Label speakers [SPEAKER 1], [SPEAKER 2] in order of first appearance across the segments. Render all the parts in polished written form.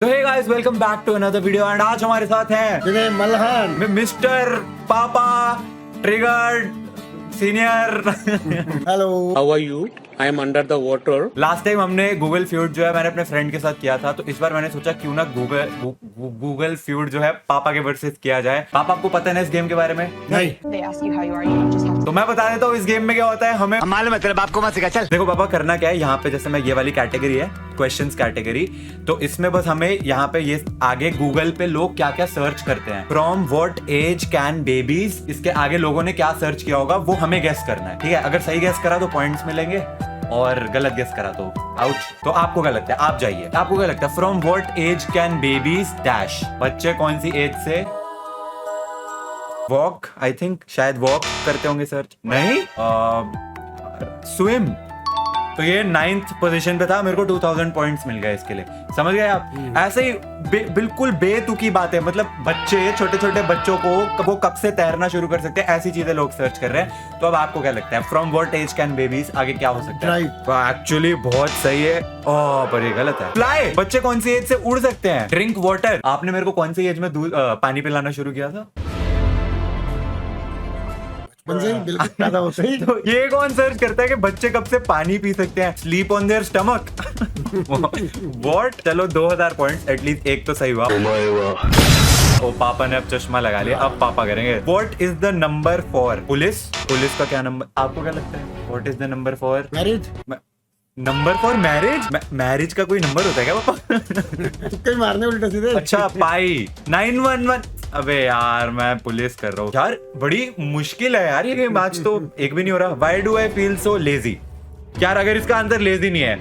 [SPEAKER 1] तो hey guys welcome back to another video and आज हमारे साथ हैं
[SPEAKER 2] Malhan
[SPEAKER 1] mister papa triggered senior.
[SPEAKER 2] Hello
[SPEAKER 3] How are you? I am under the water.
[SPEAKER 1] Last time हमने Google feud जो है मैंने अपने फ्रेंड के साथ किया था, तो इस बार मैंने सोचा क्यों ना गूगल फ्यूड जो है पापा के वर्सेस किया जाए। पापा आपको पता है ना इस गेम के बारे में?
[SPEAKER 2] नहीं
[SPEAKER 4] They ask you how you are, you just have to.
[SPEAKER 1] तो मैं बता देता हूँ इस गेम में क्या होता है। हमें
[SPEAKER 5] मालूम है तेरे बाप को मत सिखा चल।
[SPEAKER 1] देखो पापा करना क्या है, यहाँ पे जैसे मैं ये वाली कैटेगरी है क्वेश्चंस कैटेगरी, तो इसमें बस हमें यहाँ पे ये आगे गूगल पे लोग क्या क्या सर्च करते हैं, from what age can babies, इसके आगे लोगों ने क्या सर्च किया होगा वो हमें गेस करना है। ठीक है, अगर सही गेस करा तो पॉइंट्स मिलेंगे और गलत गेस करा तो आउट। तो आपको क्या लगता है, आप जाइए, आपको क्या लगता है from what age can babies dash, बच्चे कौन सी एज से वॉक, आई थिंक शायद वॉक करते होंगे सर्च, नहीं स्विम। तो ये 9th पोजीशन पे था, मेरे को 2000 पॉइंट्स मिल गए इसके लिए, समझ गए आप? ऐसे ही बिल्कुल बेतुकी बात है, मतलब बच्चे छोटे छोटे बच्चों को वो कब से तैरना शुरू कर सकते हैं, ऐसी चीजें लोग सर्च कर रहे हैं। तो अब आपको क्या लगता है from what age can babies आगे क्या हो सकता है? एक्चुअली बहुत सही है, पर ये गलत है। फ्लाई, बच्चे कौन सी एज से उड़ सकते हैं? ड्रिंक वाटर, आपने मेरे को कौन सी एज में दूध पानी पिलाना शुरू किया था?
[SPEAKER 2] बिल्कुल पैदा होते ही
[SPEAKER 1] तो ये कौन सर्च करता है कि बच्चे कब से पानी पी सकते हैं? Sleep on their stomach. What, चलो 2000 पॉइंट्स, एटलीस्ट एक तो सही हुआ। ओ पापा ने अब चश्मा लगा लिया, अब पापा करेंगे। What is the number for police, police का क्या नंबर, आपको क्या लगता है? What is the number for
[SPEAKER 2] marriage,
[SPEAKER 1] number for marriage? Marriage का कोई नंबर होता है क्या पापा?
[SPEAKER 2] तुक्के मारने उल्टे सीधे।
[SPEAKER 1] अच्छा पाई 911। अबे यार मैं पुलिस कर रहा हूँ यार, बड़ी मुश्किल है यार ये गेम, आज तो एक भी नहीं हो रहा। Why do I feel so lazy? यार अगर इसका आंसर लेजी नहीं है,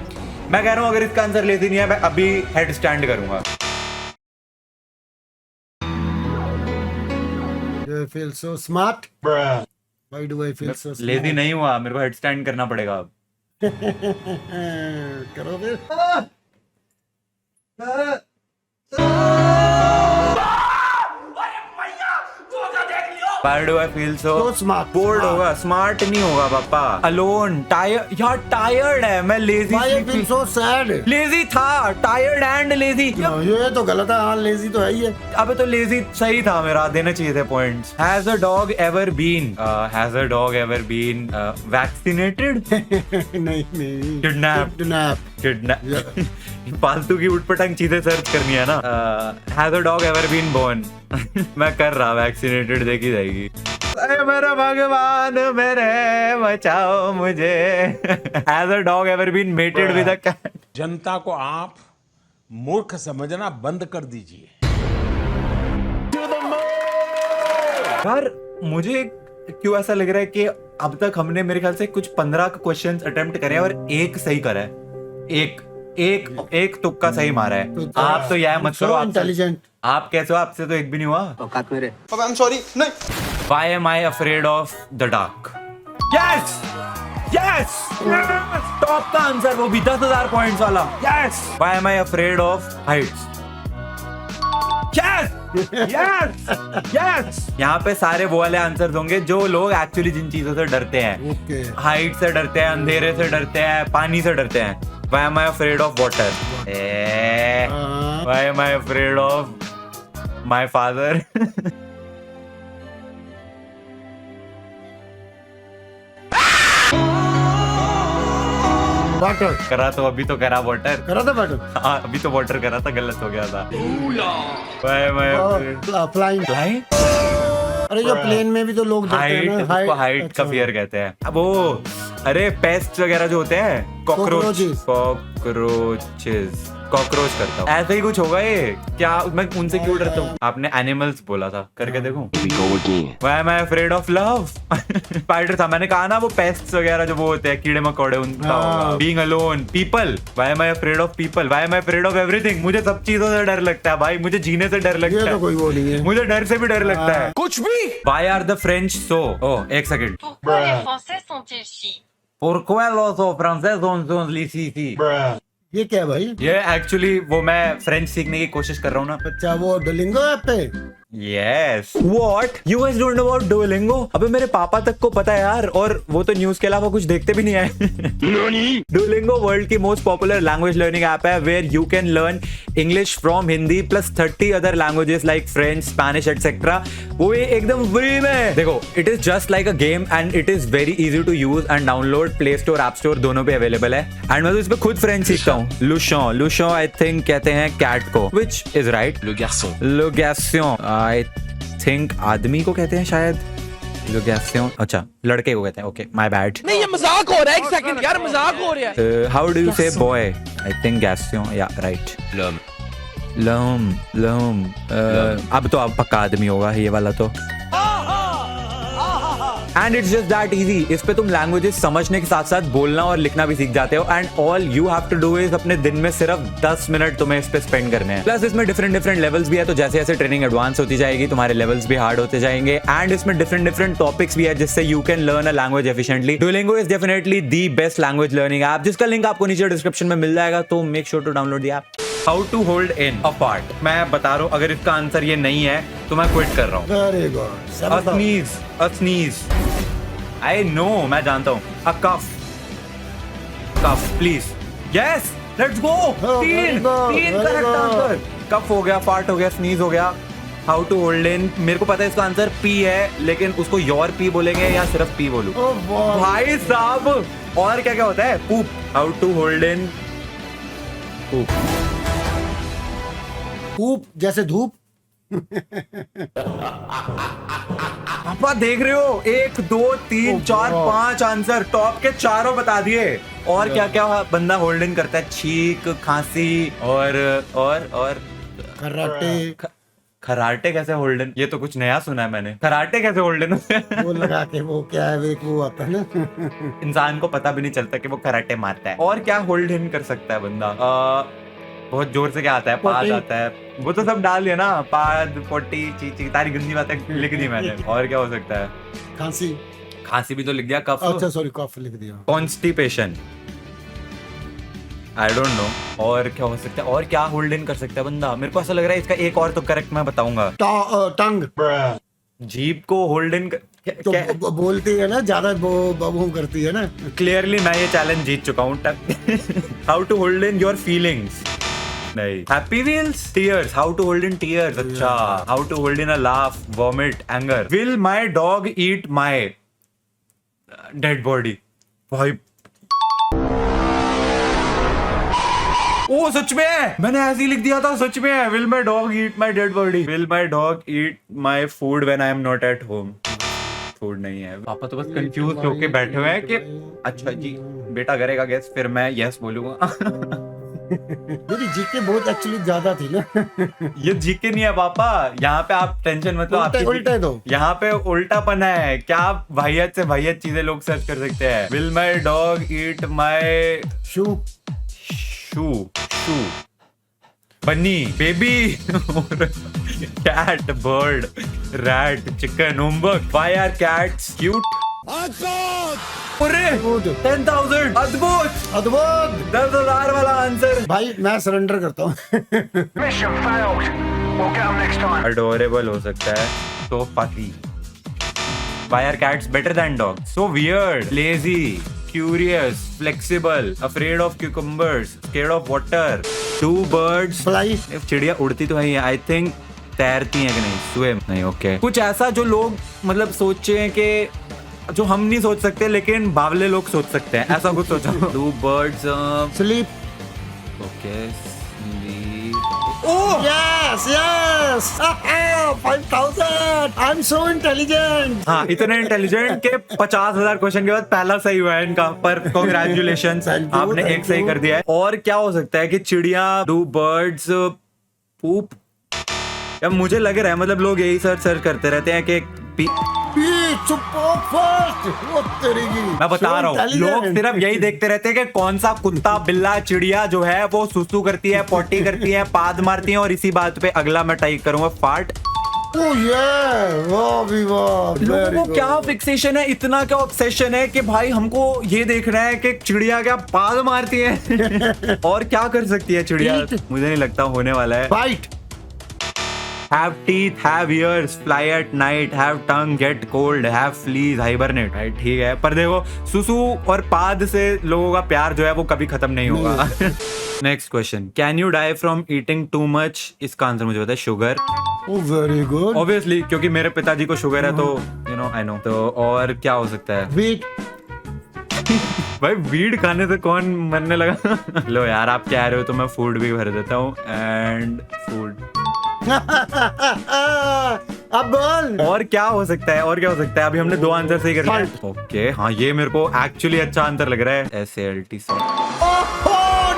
[SPEAKER 1] मैं कह रहा हूँ अगर इसका आंसर लेजी नहीं है, मैं अभी हेड स्टैंड करूंगा।
[SPEAKER 2] Do I feel so smart? Why do I feel so smart?
[SPEAKER 1] Lazy नहीं हुआ, मेरे को हेड स्टैंड करना पड़ेगा अब।
[SPEAKER 2] करो फिर।
[SPEAKER 1] Why do I feel so
[SPEAKER 2] So smart.
[SPEAKER 1] bored होगा, स्मार्ट नहीं होगा पापा। अलोन, टायर, यार टायर्ड है मैं, lazy
[SPEAKER 2] Why I feel so sad?
[SPEAKER 1] Lazy था, टायर्ड एंड लेजी।
[SPEAKER 2] ये तो गलत है, हाँ लेजी तो है ही है।
[SPEAKER 1] अबे तो लेजी सही था मेरा, देने चाहिए थे points. Has a dog ever been vaccinated?
[SPEAKER 2] नहीं
[SPEAKER 1] किडनैप,
[SPEAKER 2] किडनैप।
[SPEAKER 1] फालतू की उठपटांग चीजें सर्च करनी है ना। Has a dog ever been born? मैं कर रहा, वैक्सीनेटेड देखी जाएगी। अरे मेरा भगवान मेरे बचाओ मुझे। Has a dog ever been mated with a cat?
[SPEAKER 3] जनता को आप मूर्ख समझना बंद कर दीजिए।
[SPEAKER 1] यार मुझे क्यों ऐसा लग रहा है कि अब तक हमने मेरे ख्याल से कुछ 15 क्वेश्चंस अटेम्प्ट करे हैं और एक सही करा है, एक तुक्का सही मारा है। आप तो यह मत करो,
[SPEAKER 2] इंटेलिजेंट।
[SPEAKER 1] आप कैसे हो, आपसे तो एक भी नहीं हुआ।
[SPEAKER 5] औकात मेरे।
[SPEAKER 1] Why am I afraid of the dark? Yes! Yes! Yes! Top का आंसर वो भी 10,000 पॉइंट्स वाला। Yes! Why am I afraid of heights? Yes! Yes! Yes! यहाँ पे सारे वो वाले आंसर्स होंगे जो लोग एक्चुअली जिन चीजों से डरते हैं।
[SPEAKER 2] ओके।
[SPEAKER 1] हाइट से डरते हैं, अंधेरे से डरते हैं, पानी से डरते हैं। Why am I afraid of water? Why am I afraid of my father?
[SPEAKER 2] Water
[SPEAKER 1] करा तो अभी तो करा वाटर।
[SPEAKER 2] करा था वाटर।
[SPEAKER 1] हाँ अभी तो वाटर करा था, गलत हो गया था। Why am I afraid?
[SPEAKER 2] Flying.
[SPEAKER 1] Flying?
[SPEAKER 2] अरे जो प्लेन में भी तो लोग डरते हैं
[SPEAKER 1] हाइट,
[SPEAKER 2] ना,
[SPEAKER 1] उसको हाइट का फियर कहते हैं। अब वो अरे पेस्ट वगैरह जो होते हैं, कॉकरोच करता हूँ, ऐसा ही कुछ होगा ये क्या? मैं उनसे क्यों डरता हूँ? आपने एनिमल्स बोला था, करके देखूं। Why am I afraid of love? Spider था, मैंने कहा ना वो पेस्ट्स वगैरह जो वो होते हैं, कीड़े मकोड़े, उनका होगा। Being alone, people. Why am I afraid of people? Why am I afraid of everything? मुझे सब चीजों से डर लगता है भाई, मुझे जीने से डर लगता
[SPEAKER 2] ये तो
[SPEAKER 1] है,
[SPEAKER 2] कोई वो नहीं है।
[SPEAKER 1] मुझे डर से भी डर लगता है।
[SPEAKER 3] कुछ भी।
[SPEAKER 1] Why are the French so? एक second.
[SPEAKER 4] Pourquoi les Français sont-ils si?
[SPEAKER 1] Pourquoi los Français sont si?
[SPEAKER 2] ये क्या है भाई?
[SPEAKER 1] ये एक्चुअली वो मैं फ्रेंच सीखने की कोशिश कर रहा हूँ ना।
[SPEAKER 2] अच्छा वो डुलिंगो ऐप पे।
[SPEAKER 1] Yes. What? You guys don't know about Duolingo? अबे मेरे पापा तक को पता है यार, और वो तो न्यूज के अलावा कुछ देखते भी नहीं आए। Duolingo वर्ल्ड की most popular language learning app है, where you can learn English from Hindi plus 30 other languages like French, Spanish, etc. वो ये एकदम फ्री में। देखो, it is just like a game and it is very easy to use and download Play Store, App Store दोनों पे available है। And मैं तो इस पे खुद फ्रेंच सीखता हूँ। लुशॉन आई थिंक कहते हैं कैट को, which is right. लुगैसियों आई थिंक आदमी को कहते हैं शायद। लुगैसियों अच्छा लड़के को कहते हैं। Okay my bad.
[SPEAKER 5] नहीं ये मजाक हो रहा है, एक सेकंड यार, मजाक हो रहा है।
[SPEAKER 1] हाउ डू यू से बॉय? आई थिंक गैसियों या राइट। लम अब तो अब पक्का आदमी होगा ये वाला तो। And it's just that easy. इस पे तुम लैंग्वेजेस समझने के साथ साथ बोलना और लिखना भी सीख जाते हो। And all you have to do is अपने दिन में सिर्फ 10 मिनट तुम्हें इस पे स्पेंड करने हैं। प्लस इसमें डिफरेंट लेवल्स भी है, तो जैसे जैसे ट्रेनिंग एडवांस होती जाएगी तुम्हारे लेवल्स भी हार्ड होते जाएंगे। एंड इसमें डिफरेंट टॉपिक्स भी है जिससे you can learn a language efficiently. Duolingo is definitely the best language learning app, जिसका लिंक आपको नीचे डिस्क्रिप्शन में मिल जाएगा, तो make sure to download the app. How to hold in a fart. मैं बता रहा हूँ, अगर इसका आंसर ये नहीं है तो मैं क्विट कर रहा हूँ।
[SPEAKER 2] Very good.
[SPEAKER 1] A sneeze. I know, मैं जानता हूँ। A cough. Cough, please. Yes, let's go. तीन correct answer. Cough हो गया, fart हो गया, sneeze हो गया। How to hold in, मेरे को पता है इसका आंसर P है, लेकिन उसको your P बोलेंगे या सिर्फ P बोलूं? भाई साहब, और क्या क्या होता है? Poop. How to hold in poop.
[SPEAKER 2] धूप जैसे धूप।
[SPEAKER 1] पापा देख रहे हो, 1 2 3 4 5 आंसर, टॉप के चारों बता दिए। और क्या क्या बंदा होल्ड इन करता है? छींक, खांसी और
[SPEAKER 2] कराटे।
[SPEAKER 1] खराटे कैसे होल्ड इन? ये तो कुछ नया सुना है मैंने। खराटे कैसे होल्ड इन?
[SPEAKER 2] वो लगा के वो क्या है, वो आता है ना।
[SPEAKER 1] इंसान को पता भी नहीं चलता कि वो कराटे मारता है। और क्या होल्ड इन कर सकता है बंदा? बहुत जोर से क्या आता है? पाद आता है, वो तो सब डाल दिया ना। पाद, पोटी, चीची, तारी गंदी बातें लिख दी मैंने। और क्या हो सकता है? खांसी भी तो लिख दिया। कफ,
[SPEAKER 2] अच्छा सॉरी, कफ लिख दिया।
[SPEAKER 1] Constipation, I don't know. और क्या हो सकता है? और क्या होल्ड इन कर सकता है बंदा? मेरे को ऐसा लग रहा है इसका एक और तो करेक्ट मैं बताऊंगा।
[SPEAKER 2] टंग।
[SPEAKER 1] जीभ को होल्ड इन
[SPEAKER 2] तो बोलती है ना, ज्यादा वो करती है ना।
[SPEAKER 1] क्लियरली मैं ये चैलेंज जीत चुका हूँ। How to hold in your feelings? नहीं। Happy Wheels, tears, how to hold in tears. अच्छा, how to hold in a laugh, vomit, anger. Will my dog eat my dead body? भाई ओ सच में है, मैंने ऐसे ही लिख दिया था। सच में है। Will my dog eat my dead body? Will my dog eat my food when I am not at home? Food नहीं है। पापा तो बस कंफ्यूज होके बैठे हुए हैं कि अच्छा जी बेटा करेगा गेस, फिर मैं यस बोलूंगा।
[SPEAKER 2] मेरी जीके बहुत एक्चुअली ज्यादा थी ना।
[SPEAKER 1] ये जीके नहीं है पापा, यहाँ पे आप टेंशन मत लो।
[SPEAKER 2] उल्टे दो,
[SPEAKER 1] यहाँ पे उल्टापन है। क्या आप वाहियत से वाहियत चीजें लोग सर्च कर सकते हैं। Will my dog eat my
[SPEAKER 2] shoe
[SPEAKER 1] bunny, baby, cat, bird, rat, chicken, homework. Why are cats cute? 10,000। अद्भुत 10,000 वाला आंसर।
[SPEAKER 2] भाई मैं सरेंडर करता हूँ।
[SPEAKER 1] अडोरेबल हो सकता है, तो funny. Why are cats better than dogs? So weird, lazy, curious, flexible, afraid of cucumbers, scared of water. 2 birds.
[SPEAKER 2] Fly.
[SPEAKER 1] चिड़िया उड़ती तो है, आई थिंक तैरती हैं कि नहीं? स्विम नहीं। ओके, कुछ ऐसा जो लोग मतलब सोचे हैं कि जो हम नहीं सोच सकते लेकिन बावले लोग सोच सकते हैं, ऐसा कुछ सोचा। 2 birds.
[SPEAKER 2] Sleep.
[SPEAKER 1] Okay,
[SPEAKER 2] Yes. 5,000. I'm so intelligent.
[SPEAKER 1] हाँ, इतने इंटेलिजेंट के 50,000 क्वेश्चन के बाद पहला सही हुआ है इनका, पर कॉन्ग्रेचुलेशन, आपने एक सही कर दिया है। और क्या हो सकता है कि चिड़िया, 2 birds, पूप। या मुझे लग रहा है मतलब लोग यही सर्च करते रहते हैं कि मैं बता रहा हूँ, लोग सिर्फ यही देखते रहते हैं कि कौन सा कुत्ता, बिल्ला, चिड़िया जो है वो सुसु करती है, पोटी करती है, पाद मारती है। और इसी बात पे अगला मैं टाइप करूंगा फार्ट। लोगों को क्या फिक्सेशन है, इतना क्या ऑब्सेशन है कि भाई हमको ये देखना है कि चिड़िया क्या पाद मारती है। और क्या कर सकती है चिड़िया? मुझे नहीं लगता होने वाला है।
[SPEAKER 2] Bite.
[SPEAKER 1] Have teeth, have ears, fly at night, have tongue, get cold, have fleas, hibernate. Right, ठीक है, पर देखो सुसु और पाद से लोगों का प्यार जो है वो कभी खत्म नहीं होगा. Next question, can you die from eating too much? इसका आंसर मुझे पता है, sugar.
[SPEAKER 2] Oh, very good.
[SPEAKER 1] Obviously, क्योंकि मेरे पिताजी को शुगर है, तो यू नो आई नो. तो और क्या हो सकता है?
[SPEAKER 2] Wheat.
[SPEAKER 1] भाई वीड खाने से कौन मरने लगा? लो यार, आप कह रहे हो तो मैं फूड भी भर देता हूँ. And food.
[SPEAKER 2] अब बोल.
[SPEAKER 1] और क्या हो सकता है? और क्या हो सकता है? अभी हमने 2 आंसर सही कर लिए. ओके, हाँ, ये मेरे को एक्चुअली अच्छा आंसर लग रहा है. SALT.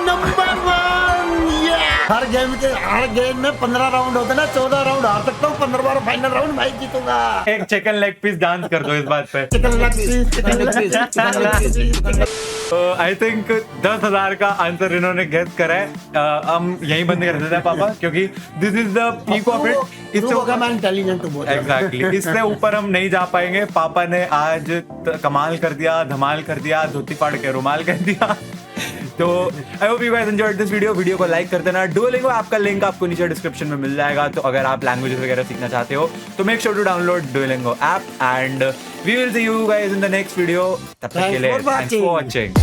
[SPEAKER 2] नंबर 1. हर गेम में 15 राउंड होते ना, 14 राउंड हार सकता हूँ, 15 बार फाइनल राउंड मैं जीतूंगा.
[SPEAKER 1] एक चिकन लेग पीस डांस कर दो इस बात पे. आई थिंक 10,000 का आंसर इन्होंने गेस करा है. हम यहीं बंद कर देते हैं पापा, क्योंकि this is the peak of it. Exactly, इससे ऊपर हम नहीं जा पाएंगे. पापा ने आज कमाल कर दिया, धमाल कर दिया, धोती फाड़ के रुमाल कर दिया. तो I hope you guys enjoyed this video को लाइक कर देना. डुओलिंगो ऐप का लिंक आपको नीचे डिस्क्रिप्शन में मिल जाएगा. तो अगर आप लैंग्वेजेस वगैरह सीखना चाहते हो तो make sure to download Duolingo app. And we will see you guys in the next video. तब तक के लिए थैंक्स फॉर वॉचिंग.